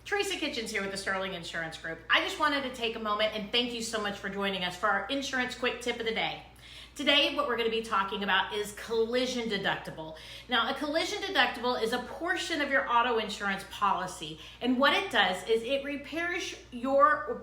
Teresa Kitchens here with the Sterling Insurance Group. I just wanted to take a moment and thank you so much for joining us for our insurance quick tip of the day. Today, what we're going to be talking about is collision deductible. Now, a collision deductible is a portion of your auto insurance policy, and what it does is it repairs or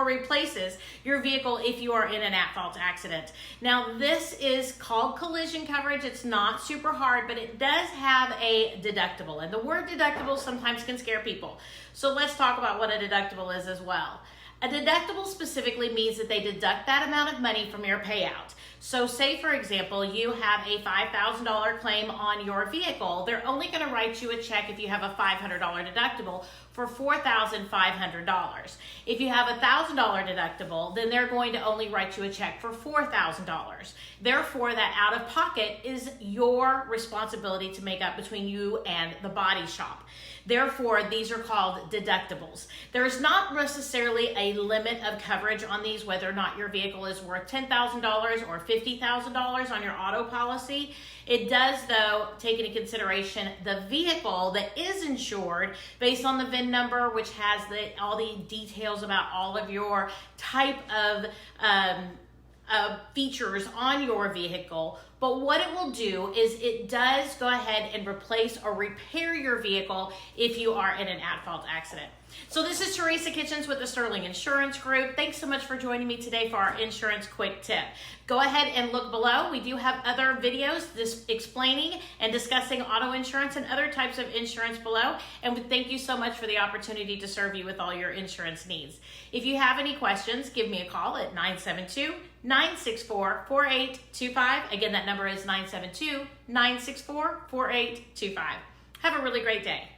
replaces your vehicle if you are in an at-fault accident. Now, this is called collision coverage. It's not super hard, but it does have a deductible, and the word deductible sometimes can scare people. So let's talk about what a deductible is as well. A deductible specifically means that they deduct that amount of money from your payout. So say, for example, you have a $5,000 claim on your vehicle. They're only going to write you a check if you have a $500 deductible for $4,500. If you have a $1,000 deductible, then they're going to only write you a check for $4,000. Therefore, that out of pocket is your responsibility to make up between you and the body shop. Therefore, these are called deductibles. There's not necessarily a limit of coverage on these, whether or not your vehicle is worth $10,000 or $50,000 on your auto policy. It does, though, take into consideration the vehicle that is insured based on the VIN number, which has all the details about all of your type of features on your vehicle. But what it will do is it does go ahead and replace or repair your vehicle if you are in an at-fault accident. So this is Teresa Kitchens with the Sterling Insurance Group. Thanks so much for joining me today for our insurance quick tip. Go ahead and look below. We do have other videos explaining and discussing auto insurance and other types of insurance below. And thank you so much for the opportunity to serve you with all your insurance needs. If you have any questions, give me a call at 972-964-4825. Again, that number is 972-964-4825. Have a really great day.